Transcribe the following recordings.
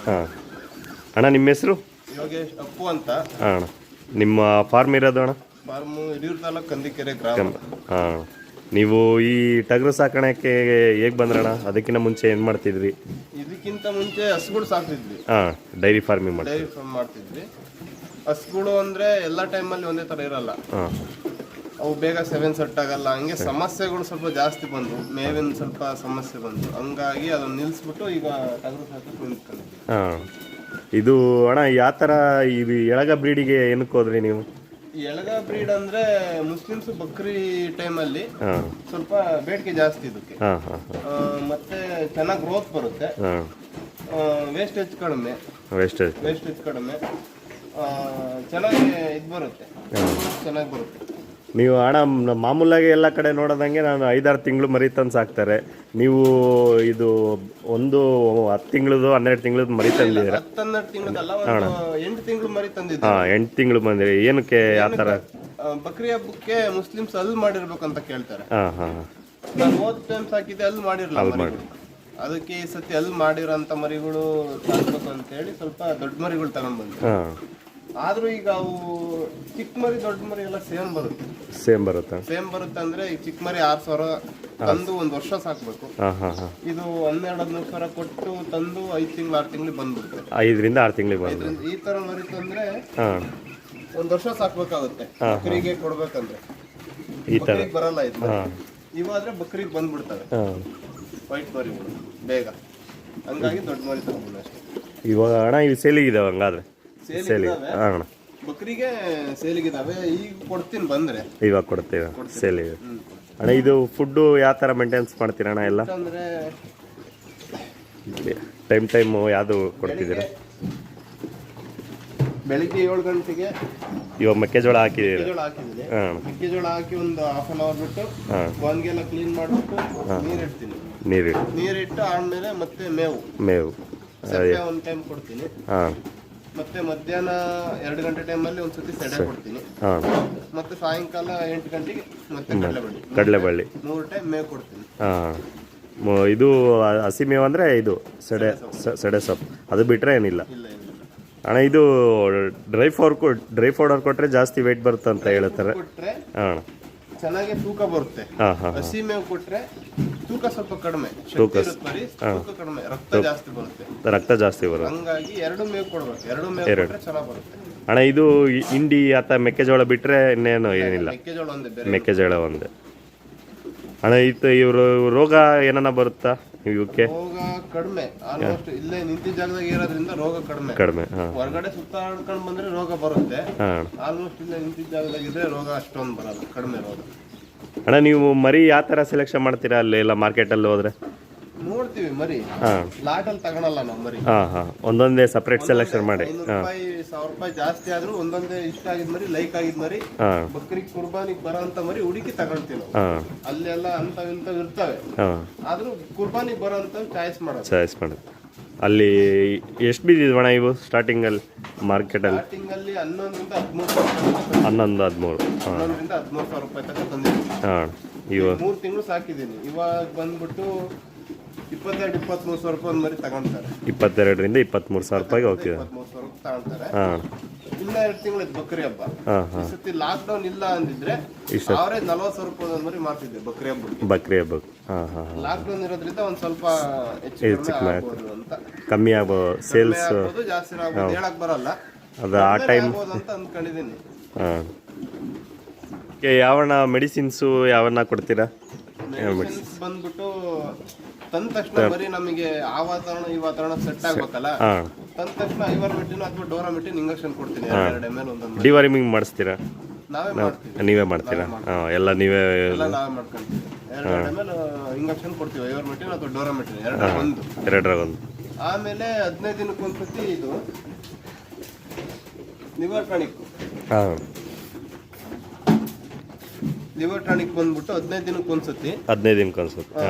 ಹಾಂ ಅಣ್ಣ, ನಿಮ್ಮ ಹೆಸರು? ಯೋಗೇಶ್ ಅಪ್ಪು ಅಂತ. ಹಾಂ ಅಣ್ಣ. ನಿಮ್ಮ ಫಾರ್ಮ್ ಇರೋದು ಅಣ್ಣ? ಫಾರ್ಮು ಹಿರಿಯೂರು ತಾಲೂಕು ಕಂದಿಕೆರೆ ಗ್ರಾಮ. ಹಾಂ. ನೀವು ಈ ಟಗರು ಸಾಕಾಣಿಕೆ ಹೇಗೆ ಬಂದ್ರಣ್ಣ? ಅದಕ್ಕಿಂತ ಮುಂಚೆ ಏನು ಮಾಡ್ತಿದ್ರಿ? ಇದಕ್ಕಿಂತ ಮುಂಚೆ ಹಸುಗಳು ಸಾಕ್ತಿದ್ವಿ. ಹಾಂ, ಡೈರಿ ಫಾರ್ಮಿಂಗ್ ಮಾಡ್ತಿದ್ವಿ. ಹಸುಗಳು ಅಂದರೆ ಎಲ್ಲ ಟೈಮಲ್ಲಿ ಒಂದೇ ಥರ ಇರಲ್ಲ. ಹಾಂ, ಅವು ಬೇಗ ಸೆಟ್ ಆಗಲ್ಲ. ಹಂಗೆ ಸಮಸ್ಯೆಗಳು ಸ್ವಲ್ಪ ಜಾಸ್ತಿ ಬಂದು, ಮೇವಿನ ಸ್ವಲ್ಪ ಸಮಸ್ಯೆ ಬಂತು. ಹಂಗಾಗಿ ಅದನ್ನು ನಿಲ್ಲಿಸ್ಬಿಟ್ಟು ಈಗ ಟಗರು ಸಾಕಕ್ಕೆ ನಿಂತ್ಕೊಂಡಿದ್ವಿ. ಹಾಂ. ಇದು ಅಣ್ಣ ಯಾವ ಥರ ಇದು ಎಳಗ ಬ್ರೀಡಿಗೆ ಏನಕ್ಕೆ ಹೋದ್ರಿ ನೀವು? ಎಳಗ ಬ್ರೀಡ್ ಅಂದ್ರೆ ಮುಸ್ಲಿಮ್ಸ್ ಬಕ್ರಿ ಟೈಮಲ್ಲಿ ಸ್ವಲ್ಪ ಬೇಡಿಕೆ ಜಾಸ್ತಿ ಇದಕ್ಕೆ. ಮತ್ತೆ ಚೆನ್ನಾಗಿ ಗ್ರೋತ್ ಬರುತ್ತೆ, ವೇಸ್ಟೇಜ್ ಕಡಿಮೆ, ಚೆನ್ನಾಗಿ ಇದು ಬರುತ್ತೆ, ಚೆನ್ನಾಗಿ ಬರುತ್ತೆ. ನೀವು ಅಣ್ಣ ಮಾಮೂಲಾಗಿ ಎಲ್ಲ ಕಡೆ ನೋಡೋದಂಗೆ ನಾನು 5-6 ತಿಂಗಳು ಮರಿ ತಂದು ಸಾಕ್ತಾರೆ. ನೀವು ಇದು ಒಂದು 10 ತಿಂಗಳದು 12 ತಿಂಗಳದ್ದು ಮರಿ ತಂದಿದ್ದೀರ? 10-12 ತಿಂಗಳದಲ್ಲ, 8 ತಿಂಗಳು ಮರಿ ತಂದಿದ್ದೆ. 8 ತಿಂಗಳು ಬಂದಿರಿ. ಏನಕ್ಕೆ ಯಾವ ಥರ? ಬಕ್ರಿ ಹಬ್ಬಕ್ಕೆ ಮುಸ್ಲಿಮ್ಸ್ ಅಲ್ಲಿ ಮಾಡಿರ್ಬೇಕಂತ ಕೇಳ್ತಾರೆ. ನಾನು ಹೋದ ಟೈಮ್ ಸಾಕಿದ್ದೆ, ಅಲ್ಲಿ ಮಾಡಿರಲ್ಲ. ಅದಕ್ಕೆ ಈ ಸತಿ ಅಲ್ಲಿ ಮಾಡಿರೋಂಥ ಮರಿಗಳು ಸಾಕ್ಬೇಕು ಅಂತ ಹೇಳಿ ಸ್ವಲ್ಪ ದೊಡ್ಡ ಮರಿಗಳು ತಗೊಂಡ್ ಬಂದ್ವಿ. ಆದ್ರೂ ಈಗ ಅವು ಚಿಕ್ಕ ಮರಿ ದೊಡ್ಡ ಮರಿ ಎಲ್ಲ ಸೇಮ್ ಬರುತ್ತೆ ಅಂದ್ರೆ ಈ ಚಿಕ್ಕ ಮರಿ 6,000 ತಂದು 1 ವರ್ಷ ಸಾಕ್ಬೇಕು. ಇದು 12-13 ಸಾವಿರ ಕೊಟ್ಟು ತಂದು 5 ತಿಂಗಳು 6 ತಿಂಗಳು ಬಂದ್ಬಿಡುತ್ತೆ. 5-6 ತಿಂಗಳಿಗೆ ಈ ತರ ಮರಿ ತಂದ್ರೆ 1 ವರ್ಷ ಸಾಕ್ಬೇಕಾಗುತ್ತೆ. ಬಕ್ರಿಗೆ ಕೊಡ್ಬೇಕಂದ್ರೆ ಬಕ್ರಿಗೆ ಬರಲ್ಲ ಇದು. ಇವಾದ್ರೆ ಬಕ್ರಿಗೆ ಬಂದ್ಬಿಡ್ತವೆ ವೈಟ್ ಮರಿಗಳು ಬೇಗ. ಹಂಗಾಗಿ ದೊಡ್ಡ ಮರಿ ತಗೊಂಡು ಅಷ್ಟೇ. ಇವಾಗ ಅಣ್ಣ ಇವು ಸೇಲಿಗಿದಾವೆ? ಹಂಗಾದ್ರೆ ಬಕ್ರಿಗೆ ಸೇಲಿಗಿದಾವೆ. ಈಗ ಕೊಡ್ತೀನಿ ಬಂದ್ರೆ. ಇವಾಗ ಕೊಡ್ತೀವಿ ಸೇಲಿಗೆ. ಅಣ್ಣ ಇದು ಫುಡ್ಡು ಯಾವ ಥರ ಮೇಂಟೆನೆನ್ಸ್ ಮಾಡ್ತೀರ ಅಣ್ಣ? ಎಲ್ಲ ಅಂದ್ರೆ ಟೈಮ್ ಯಾವುದು ಕೊಡ್ತಿದ್ದೀರಾ? ಬೆಳಿಗ್ಗೆ 7 ಗಂಟೆಗೆ ಇವಾಗ ಮೆಕ್ಕೆಜೋಳ ಹಾಕಿದ್ದೀರಾ? ಮೆಕ್ಕೆಜೋಳ ಹಾಕಿ ಒಂದು 1/2 ಅವರ್ ಬಿಟ್ಟು ಒಣಗೆಲ್ಲ ಕ್ಲೀನ್ ಮಾಡಿಬಿಟ್ಟು ನೀರಿಡ್ತೀನಿ. ನೀರಿಟ್ಟು ಆದ್ಮೇಲೆ ಮತ್ತೆ ಮೇವು ಒಂದು ಟೈಮ್ ಕೊಡ್ತೀನಿ. ಮತ್ತೆ ಮಧ್ಯಾಹ್ನ 2 ಗಂಟೆ ಟೈಮಲ್ಲಿ ಒಂದ್ಸತಿ ಸೆಡೆ ಕೊಡ್ತೀನಿ. ಮತ್ತೆ ಸಾಯಂಕಾಲ 8 ಗಂಟೆಗೆ ಮತ್ತೆ ಕಡಲೆಬಳ್ಳಿ 3 ಟೈಮ್ ಮೇವು ಕೊಡ್ತೀನಿ. ಇದು ಹಸಿ ಮೇವು ಅಂದರೆ ಇದು ಸೆಡೆ ಸೊಪ್ಪು, ಅದು ಬಿಟ್ಟರೆ ಏನಿಲ್ಲ ಅಣ್ಣ. ಇದು ಡ್ರೈ ಪೌಡರ್ ಕೊಟ್ಟರೆ ಜಾಸ್ತಿ ವೆಯ್ಟ್ ಬರುತ್ತೆ ಅಂತ ಹೇಳ್ತಾರೆ. ಹಾಂ, ಚೆನ್ನಾಗಿ ತೂಕ ಬರುತ್ತೆ. ಹಸಿ ಮೇವು ಕೊಟ್ರೆ ತೂಕ ಸ್ವಲ್ಪ ಕಡಿಮೆ, ಕಡಿಮೆ, ರಕ್ತ ಜಾಸ್ತಿ ಬರುತ್ತೆ. ಹಂಗಾಗಿ 2 ಮೇವು ಕೊಡ್ಬೇಕು. 2 ಮೇವು ಕೊಟ್ರೆ ಚೆನ್ನಾಗಿ ಬರುತ್ತೆ ಅಣ್ಣ. ಇದು ಹಿಂಡಿ ಅಥವಾ ಮೆಕ್ಕೆಜೋಳ ಬಿಟ್ರೆ ಇನ್ನೇನು ಏನಿಲ್ಲ? ಮೆಕ್ಕೆಜೋಳ ಒಂದೇ ಅಣ್ಣ. ಇವರು ರೋಗ ಏನನ್ನ ಬರುತ್ತಾ ಇವಕ್ಕೆ? ರೋಗ ಕಡಿಮೆ, ಆಲ್ಮೋಸ್ಟ್ ಇಲ್ಲೇ ನಿಂತಿದ್ದ ಜಾಗದಾಗ ಇರೋದ್ರಿಂದ ರೋಗ ಕಡಿಮೆ. ಹೊರಗಡೆ ಸುತ್ತಾಡ್ಕೊಂಡು ಬಂದ್ರೆ ರೋಗ ಬರುತ್ತೆ. ಆಲ್ಮೋಸ್ಟ್ ಇಲ್ಲೇ ನಿಂತಿದ್ದ ಜಾಗದಾಗ ಇದ್ರೆ ರೋಗ ಅಷ್ಟೊಂದು ಬರಲ್ಲ, ಕಡಿಮೆ ರೋಗ. ಅಣ್ಣ ನೀವು ಮರಿ ಯಾವ ತರ ಸೆಲೆಕ್ಷನ್ ಮಾಡ್ತೀರಾ? ಅಲ್ಲಿ ಎಲ್ಲ ಮಾರ್ಕೆಟ್ ಅಲ್ಲಿ ಹೋದ್ರೆ ನೋಡ್ತೀವಿ ಮರಿ, ಲಾಟ್ ಅಲ್ಲಿ ತಗೊಳಲ್ಲ ನಾವು ಮರಿ. ಒಂದೊಂದೇ ಸಪರೇಟ್ ಸೆಲೆಕ್ಷನ್ ಮಾಡಿ. 100 ರೂಪಾಯಿ ಜಾಸ್ತಿ ಆದ್ರೂ ಒಂದೊಂದೇ ಇಷ್ಟ ಆಗಿದ್ ಮರಿ, ಲೈಕ್ ಆಗಿದ್ ಮರಿ, ಬಕ್ರಿಗೆ ಕುರ್ಬಾನಿಗೆ ಬರೋಂತ ಮರಿ ಹುಡುಕಿ ತಗೊಳ್ತೀವಿ. ಅಲ್ಲೆಲ್ಲ ಇಂಥವ್ ಇರ್ತವೆ, ಆದ್ರೂ ಕುರ್ಬಾನಿಗೆ ಬರೋಂತ ಚಾಯ್ಸ್ ಮಾಡೋದು. ಅಲ್ಲಿ ಎಷ್ಟು ಬಿದ್ದಿದ್ವಣ ಇವು ಸ್ಟಾರ್ಟಿಂಗ್ ಅಲ್ಲಿ ಮಾರ್ಕೆಟ್ ಅಲ್ಲಿ? ಸ್ಟಾರ್ಟಿಂಗ್ ಅಲ್ಲಿ 11ರಿಂದ 13 ರೂಪಾಯಿ ತನಕ ತಂದಿದ್ದೀನಿ. ಇವಾಗ 3 ತಿಂಗಳು ಸಾಕಿದ್ದೀನಿ. ಇವಾಗ ಬಂದ್ಬಿಟ್ಟು 22-23 ಸಾವಿರ ರೂಪಾಯಿ ಒಂದು ಮರಿ ತಗೊಂತಾರೆ. 22ರಿಂದ 23 ಸಾವಿರ ರೂಪಾಯಿಗೆ ಹೋಗ್ತಿದೆ. 23 ಸಾವಿರ ತಗೊಂತಾರೆ. ಇನ್ನ 2 ತಿಂಗಳು ಬಕ್ರಿ ಹಬ್ಬ. ಈ ಸತಿ ಲಾಕ್ ಡೌನ್ ಇಲ್ಲ ಅಂದಿದ್ರೆ ಅವರೇಜ್ 40 ಸಾವಿರ ರೂಪಾಯಿ ಒಂದು ಮರಿ ಮಾಡ್ತಿದ್ದೆ ಬಕ್ರಿ ಹಬ್ಬಕ್ಕೆ. ಲಾಕ್ ಡೌನ್ ಇರೋದ್ರಿಂದ ಒಂದ್ ಸ್ವಲ್ಪ ಕಮ್ಮಿ ಆಗ್ಬೋದು, ಸೇಲ್ಸ್ ಜಾಸ್ತಿ ಆಗ್ಬೋದು, ಹೇಳಕ್ ಬರಲ್ಲ. ಅದು ಆ ಟೈಮ್ ಅಂತ ಅಂದ್ಕೊಂಡಿದ್ದೀನಿ. ಯಾವಣ್ಣ ಮೆಡಿಸಿನ್ಸು ಯಾವನ್ನ ಕೊಡ್ತೀರಾ? ಬಂದ್ಬಿಟ್ಟು ತಂದ ತಕ್ಷಣ ಬರೀ ನಮಗೆ ಆ ವಾತಾವರಣ ಈ ವಾತಾವರಣ ಸೆಟ್ ಆಗ್ಬೇಕಲ್ಲ. ತಂದ ತಕ್ಷಣ ಐವರ್ಮೆಕ್ಟಿನ್ ಅಥವಾ ಡೋರಾಮೆಕ್ಟಿನ್ ಇಂಜೆಕ್ಷನ್ ಕೊಡ್ತೀನಿ. 2 ml ಒಂದೊಂದು. ಡಿವಾರ್ಮಿಂಗ್ ಮಾಡಿಸ್ತೀರಾ? ನೀವೇ ಮಾಡ್ತೀರಾ? ಎಲ್ಲ ನೀವೇ ಮಾಡ್ಕೊಂತೀವಿ. 2 ml ಇಂಜೆಕ್ಷನ್ ಕೊಡ್ತೀವಿ, ಐವರ್ಮೆಕ್ಟಿನ್ ಅಥವಾ ಡೋರಾಮೆಕ್ಟಿನ್, 2 ಆಮೇಲೆ 15 ದಿನಕ್ಕೆ ಒಂದ್ಸತಿ ಇದು ಲಿವರ್ ಟಾನಿಕ್ ಬಂದ್ಬಿಟ್ಟು 15 ದಿನಕ್ಕೆ ಒಂದ್ಸತಿ 20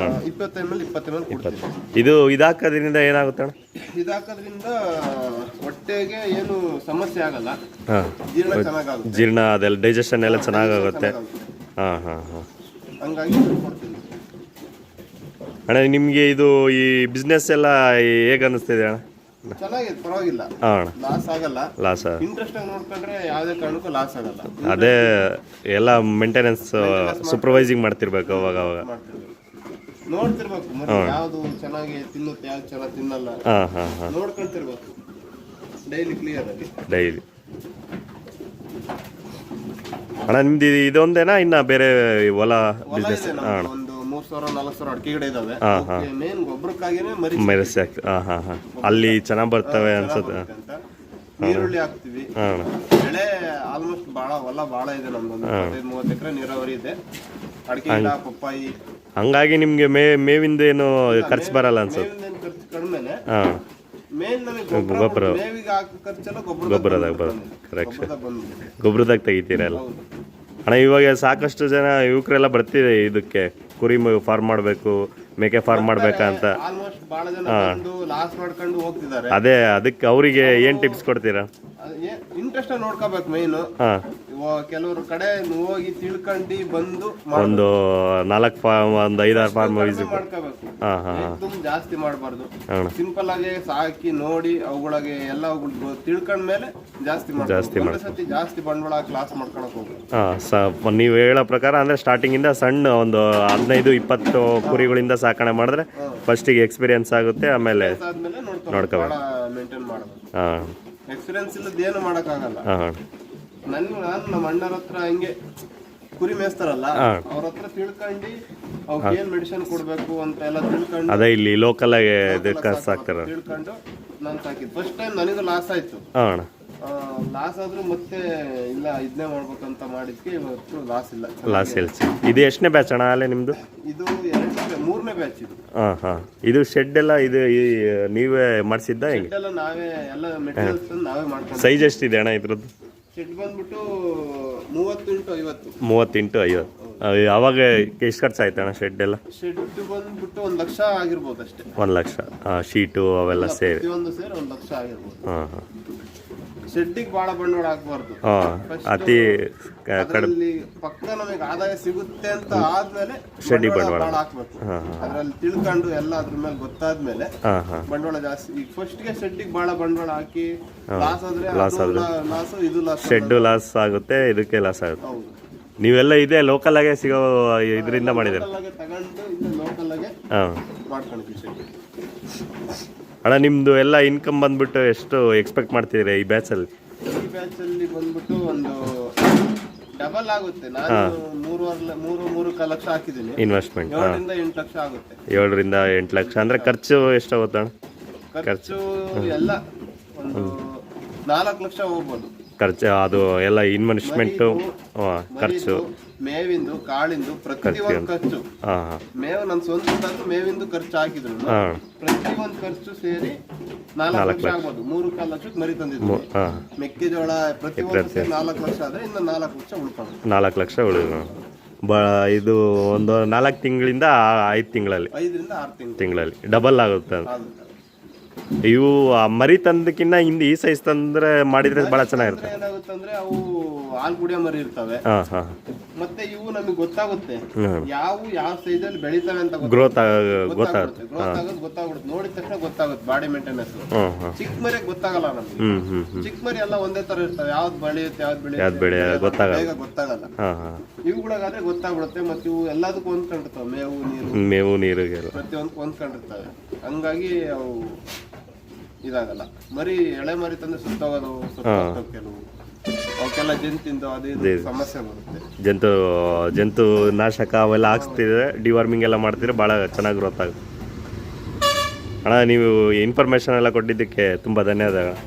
ml ಕೊಡ್ತೀವಿ. ಇದು ಇದಾಕೋದ್ರಿಂದ ಏನಾಗುತ್ತೆ ಅಣ್ಣ? ಇದಾಕೋದ್ರಿಂದ ಹೊಟ್ಟೆಗೆ ಏನು ಸಮಸ್ಯೆ ಆಗಲ್ಲ, ಜೀರ್ಣ ಚೆನ್ನಾಗುತ್ತೆ. ಜೀರ್ಣ ಅದೆಲ್ಲ ಡೈಜೆಷನ್ ಎಲ್ಲ ಚೆನ್ನಾಗಾಗುತ್ತೆ. ಹಂಗಾಗಿ ಕೊಡ್ತೀನಿ. ಅಣ್ಣ ನಿಮಗೆ ಇದು ಈ ಬಿಸ್ನೆಸ್ ಎಲ್ಲ ಹೇಗೆ ಅನ್ನಿಸ್ತಿದೆ ಅಣ್ಣ? ಚೆನ್ನಾಗಿದೆ, ಪರವಾಗಿಲ್ಲ, ಹಾಂ ಅಣ್ಣ. ಲಾಸ್ ಆಗಲ್ಲ. ಲಾಸ್ ಇಂಟ್ರೆಸ್ಟ್ ಆಗಿ ನೋಡ್ಕೊಂಡ್ರೆ ಯಾವುದೇ ಕಾರಣಕ್ಕೂ ಲಾಸ್ ಆಗಲ್ಲ. ಅದೇ ಎಲ್ಲ ಮೇಂಟೆನೆನ್ಸ್ ಸೂಪರ್ವೈಸಿಂಗ್ ಮಾಡ್ತಿರ್ಬೇಕು ಅವಾಗ ಅವಾಗ. ನೋಡ್ತಿರ್ಬೇಕು ಮರಿ ಯಾವ್ದು ಚೆನ್ನಾಗಿ ತಿನ್ನುತ್ತೆ, ಯಾವ್ದು ಚೆನ್ನಾಗಿ ತಿನ್ನಲ್ಲ, ಹಾಂ ಹಾಂ ಹಾಂ, ನೋಡ್ಕೊಂತಿರ್ಬೇಕು ಡೈಲಿ ಕ್ಲಿಯರ್ ಆಗಿ. ಡೈಲಿ. ಅಣ್ಣ ನಿಮ್ದು ಇದೊಂದೇನಾ ಇನ್ನ ಬೇರೆ ಹೊಲ ಬಿಸ್ನೆಸ್? ಹಾಂ ಒಂದು 3,000-4,000 ಅಡಿಕೆ ಗಿಡ ಇದಾವೆ. ಹಾಂ ಹಾಂ, ಮೇನ್ ಗೊಬ್ಬರಕ್ಕಾಗಿನೇ ಮರಿ ಮೆರೆಸಿ ಆಗ್ತದೆ. ಹಾಂ ಹಾಂ ಹಾಂ, ಅಲ್ಲಿ ಚೆನ್ನಾಗಿ ಬರ್ತವೆ ಅನ್ಸುತ್ತೆ. ಅಂತ ನೀರುಳ್ಳಿ ಹಾಕ್ತಿವಿ. ಹಾಂ ಬೆಳೆ ಆಲ್ಮೋಸ್ಟ್ ಹೊಲ ಭಾಳ ಇದೆ ನಮ್ದು. 25-30 ಎಕರೆ ನೀರಾವರಿ ಇದೆ. ಅಡಿಕೆ ಗಿಡ, ಪಪ್ಪಾಯಿ. ಹಂಗಾಗಿ ನಿಮ್ಗೆ ಮೇವಿಂದ ಏನು ಖರ್ಚು ಬರಲ್ಲ ಅನ್ಸುತ್ತೆ. ಮೇವಿನ ಖರ್ಚು ಕಡಿಮೆನೆ. ಹಾಂ, ಮೇನ್ ನಮಗೆ ಗೊಬ್ಬರ, ಮೇವಿಗೆ ಹಾಕೋ ಖರ್ಚೆಲ್ಲ ಗೊಬ್ಬರದಾಗ ಬರುತ್ತೆ. ಕರೆಕ್ಟ್, ಬಂದ್ಬಿಡುತ್ತೆ. ಗೊಬ್ಬರದಾಗ ತೆಗಿತೀರಲ್ಲ ಅಣ್ಣ. ಇವಾಗ ಸಾಕಷ್ಟು ಜನ ಯುವಕರೆಲ್ಲ ಬರ್ತಿದೆ ಇದಕ್ಕೆ, ಕುರಿ ಫಾರ್ಮ್ ಮಾಡಬೇಕು, ಮೇಕೆ ಫಾರ್ಮ್ ಮಾಡ್ಬೇಕಂತ. ಆಲ್ಮೋಸ್ಟ್ ಬಹಳ ಜನ ಬಂದು ಲಾಸ್ ಮಾಡ್ಕೊಂಡು ಹೋಗ್ತಿದ್ದಾರೆ. ಅದೇ ಅದಕ್ಕೆ ಅವರಿಗೆ ಏನು ಟಿಪ್ಸ್ ಕೊಡ್ತೀರಾ? ಇಂಟ್ರೆಸ್ಟ್ ನೋಡ್ಕೋಬೇಕು ಮೇನ್. ಹಾಂ, ಕೆಲವರು ಕಡೆ ಹೋಗಿ ತಿಳ್ಕೊಂಡು ಬಂದು ಒಂದು 5-6 ಫಾರ್ಮ್ ಮಾಡ್ಕೋಬೇಕು. ಜಾಸ್ತಿ ಮಾಡಬಾರ್ದು. ಸಿಂಪಲ್ ಆಗಿ ಸಾಕಿ ನೋಡಿ ಅವುಗಳಿಗೆ ಎಲ್ಲ ತಿಳ್ಕೊಂಡ ಮೇಲೆ ಜಾಸ್ತಿ ಬಂಡವಾಳ ಕ್ಲಾಸ್ ಮಾಡ್ಕೊಳಕ್ ಹೋಗ್ಬೇಕು. ನೀವು ಹೇಳೋ ಪ್ರಕಾರ ಅಂದ್ರೆ ಸ್ಟಾರ್ಟಿಂಗ್ ಇಂದ ಸಣ್ಣ ಒಂದು 15-20 ಕುರಿಗಳಿಂದ ಸಾಕಣೆ ಮಾಡಿದ್ರೆ ಫಸ್ಟಿಗೆ ಎಕ್ಸ್ಪೀರಿಯನ್ಸ್ ಆಗುತ್ತೆ, ಆಮೇಲೆ ನೋಡ್ಕೋಬೇಕು, ಮೇಂಟೈನ್ ಮಾಡಬೇಕು. ಹಾಂ, ಎಕ್ಸ್ಪೀರಿಯನ್ಸ್ ಇಲ್ಲದ ಏನು ಮಾಡಕ್ಕಾಗಲ್ಲ. ನಾನು ನಮ್ಮ ಅಣ್ಣರ ಹತ್ರ ಹಿಂಗೆ ಕುರಿ ಮೇಯಿಸ್ತಾರಲ್ಲ, ಅವ್ರ ಹತ್ರ ತಿಳ್ಕೊಂಡು ಅವ್ರಿಗೆ ಏನ್ ಮೆಡಿಸಿನ್ ಕೊಡ್ಬೇಕು ಅಂತ ಎಲ್ಲ ತಿಳ್ಕೊಂಡು, ಅದೇ ಇಲ್ಲಿ ಲೋಕಲ್ ಆಗಿ ಸಾಕ್ತಾರ ತಿಳ್ಕೊಂಡು ನಾನು ಸಾಕಿದ್ದು. ಫಸ್ಟ್ ಟೈಮ್ ನನಗೂ ಲಾಸ್ ಆಯ್ತು. ಲಾಸ್ ಆದ್ರೂ ಮತ್ತೆ ಇಲ್ಲ ಇದನ್ನೇ ಮಾಡ್ಬೇಕಂತ ಮಾಡಿದ್ಕೆ ಇವತ್ತು ಲಾಸ್ ಇಲ್ಲ. ಲಾಸ್ ಇಲ್ಲ. ಇದು ಎಷ್ಟನೇ ಬ್ಯಾಚ್ ಅಣ್ಣ ಅಲ್ಲೇ ನಿಮ್ದು? ಇದು 3ನೇ ಬ್ಯಾಚ್ ಇದು. ಹಾಂ ಹಾಂ, ಇದು ಶೆಡ್ ಎಲ್ಲ ಇದು ನೀವೇ ಮಾಡಿಸಿದ್ದ? ಶೆಡ್ ಎಲ್ಲ ನಾವೇ, ಎಲ್ಲ ಮೆಟೀರಿಯಲ್ಸ್ ನಾವೇ ಮಾಡ್ಕೊಂಡು. ಸೈಜ್ ಎಷ್ಟಿದೆ ಅಣ್ಣ ಇದ್ರದ್ದು? ಶೆಡ್ ಬಂದ್ಬಿಟ್ಟು 30x50. 30x50. ಅವಾಗ ಎಷ್ಟು ಖರ್ಚು ಆಯ್ತು ಅಣ್ಣ ಶೆಡ್ ಎಲ್ಲ? ಶೆಡ್ ಬಂದ್ಬಿಟ್ಟು 1 ಲಕ್ಷ ಆಗಿರ್ಬೋದು ಅಷ್ಟೇ. 1 ಲಕ್ಷ, ಶೀಟು ಅವೆಲ್ಲ ಸೇರಿ ಒಂದು ಸೇರಿ 1 ಲಕ್ಷ ಆಗಿರ್ಬೋದು. ಹಾಂ ಹಾಂ. ಶೆಡ್ಡಿಗೆ ಭಾಳ ಬಂಡವಾಳ ಹಾಕ್ಬಾರ್ದು. ಅತಿ ಪಕ್ಕ ನಮಗೆ ಆದಾಯ ಸಿಗುತ್ತೆ ಅಂತ ಆದ್ಮೇಲೆ ಶೆಡ್ಡಿಗೆ ಬಂಡವಾಳ ಹಾಕ್ಬೇಕು. ಅದ್ರಲ್ಲಿ ತಿಳ್ಕೊಂಡು ಎಲ್ಲ ಅದ್ರ ಮೇಲೆ ಗೊತ್ತಾದ್ಮೇಲೆ ಬಂಡವಾಳ ಜಾಸ್ತಿ. ಈಗ ಫಸ್ಟ್ಗೆ ಶೆಡ್ಡಿಗೆ ಭಾಳ ಬಂಡವಾಳ ಹಾಕಿ ಲಾಸ್ ಆದ್ರೆ ಲಾಸ್, ಇದು ಲಾಸ್. ಶೆಡ್ ಲಾಸ್ ಆಗುತ್ತೆ, ಇದಕ್ಕೆ ಲಾಸ್ ಆಗುತ್ತೆ. ನೀವೆಲ್ಲ ಇದೆ ಲೋಕಲ್ ಆಗೇ ಸಿಗೋ ಇದರಿಂದ ಮಾಡಿದ್ರೆ ತಗೊಂಡು ಇಲ್ಲ ಲೋಕಲ್ ಆಗೇ ಮಾಡ್ಕೊಂಡಿದ್ವಿ ಶೆಡ್. ಅಣ್ಣ ನಿಮ್ದು ಎಲ್ಲ ಇನ್ಕಮ್ ಬಂದ್ಬಿಟ್ಟು ಎಷ್ಟು ಎಕ್ಸ್ಪೆಕ್ಟ್ ಮಾಡ್ತಿದ್ದೀರಾ ಈ ಬ್ಯಾಚಲ್ಲಿ? ಈ ಬ್ಯಾಚಲ್ಲಿ ಬಂದ್ಬಿಟ್ಟು ಒಂದು ಡಬಲ್ ಆಗುತ್ತೆ. ನಾನು 3.5 ಲಕ್ಷ ಹಾಕಿದ್ದೀನಿ ಇನ್ವೆಸ್ಟ್ಮೆಂಟ್. 7-8 ಲಕ್ಷ ಆಗುತ್ತೆ. 7-8 ಲಕ್ಷ ಅಂದ್ರೆ ಖರ್ಚು ಎಷ್ಟಾಗುತ್ತೆ ಅಣ್ಣ? ಖರ್ಚು ಎಲ್ಲ ಒಂದು 4 ಲಕ್ಷ ಹೋಗ್ಬೋದು. ಖರ್ಚು ಅದು ಎಲ್ಲ ಇನ್ವೆಸ್ಟ್ಮೆಂಟು, ಖರ್ಚು, ಮೇವಿಂದು, ಕಾಳಿಂದು, ಪ್ರತಿಯೊಂದು ಖರ್ಚು. ಮೇವು ನನ್ನ ಸ್ವಂತ ಮೇವಿಂದು ಖರ್ಚು ಹಾಕಿದ್ರು ಪ್ರತಿಯೊಂದು ಖರ್ಚು ಸೇರಿ 4 ಲಕ್ಷ ಆಗ್ಬೋದು. 3-4 ಲಕ್ಷಕ್ಕೆ ಮರಿ ತಂದಿದ್ದು. ಮೆಕ್ಕೆಜೋಳ ಪ್ರತಿಯೊಂದು ಸೇರಿ 4 ಲಕ್ಷ ಆದ್ರೆ ಇನ್ನು 4 ಲಕ್ಷ ಉಳ್ಕೊಂಡು 4 ಲಕ್ಷ ಉಳಿದು ಇದು ಒಂದು 4 ತಿಂಗಳಿಂದ 5 ತಿಂಗಳಲ್ಲಿ 5ರಿಂದ 6 ತಿಂಗಳಲ್ಲಿ ಡಬಲ್ ಆಗುತ್ತೆ. ಇವು ಮರಿ ತಂದಕ್ಕಿಂತ ಹಿಂದೆ ಈ ಸೈಜ್ ತಂದ್ರೆ ಮಾಡಿದ್ರೆ ಬಹಳ ಚೆನ್ನಾಗಿರುತ್ತೆ. ಏನಾಗುತ್ತೆ ಅಂದ್ರೆ ಅವು ಹಾಲು ಕುಡಿಯೋ ಮರಿ ಇರ್ತವೆ. ಮತ್ತೆ ಇವು ನಮಗೆ ಗೊತ್ತಾಗುತ್ತೆ ಯಾವ ಸೈಜ್ ಅಲ್ಲಿ ಬೆಳಿತವೆ ಅಂತ. ಗ್ರೋತ್ ಗೊತ್ತಾಗುತ್ತೆ. ನೋಡಿದ ತಕ್ಷಣ ಗೊತ್ತಾಗುತ್ತೆ ಬಾಡಿ ಮೇಂಟೆನೆನ್ಸ್. ಚಿಕ್ಕ ಮರಿ ಗೊತ್ತಾಗಲ್ಲ ನಮ್ಗೆ. ಚಿಕ್ಕ ಮರಿ ಎಲ್ಲ ಒಂದೇ ತರ ಇರ್ತವೆ. ಯಾವ್ದು ಬೆಳೆಯುತ್ತೆ ಯಾವ್ದು ಗೊತ್ತಾಗಲ್ಲ. ಇವುಗಳಾದ್ರೆ ಗೊತ್ತಾಗ್ಬಿಡುತ್ತೆ. ಮತ್ತೆ ಇವು ಎಲ್ಲದಕ್ಕೂ ಹೊಂದ್ಕೊಂಡಿರ್ತವೆ. ಮೇವು ನೀರು ಪ್ರತಿಯೊಂದು ಹೊಂದ್ಕೊಂಡಿರ್ತವೆ. ಹಂಗಾಗಿ ಅವು ಇದಾಗಲ್ಲ. ಮರಿ ಎಳೆ ಮರಿ ತಂದ್ರೆ ಸುತ್ತೋಗೋದು, ಕೆಲವು ಅವಕ್ಕೆಲ್ಲ ಜಂತಿಂದು ಅದೇ ಸಮಸ್ಯೆ ಬರುತ್ತೆ. ಜಂತು ನಾಶಕ ಅವೆಲ್ಲ ಹಾಕ್ಸ್ತಿದ್ರೆ, ಡಿವಾರ್ಮಿಂಗ್ ಎಲ್ಲ ಮಾಡ್ತಿದ್ರೆ ಭಾಳ ಚೆನ್ನಾಗಿ ಗ್ರೋತ್ ಆಗುತ್ತೆ. ಅಣ್ಣ ನೀವು ಇನ್ಫಾರ್ಮೇಶನ್ ಎಲ್ಲ ಕೊಟ್ಟಿದ್ದಕ್ಕೆ ತುಂಬ ಧನ್ಯವಾದಗಳು.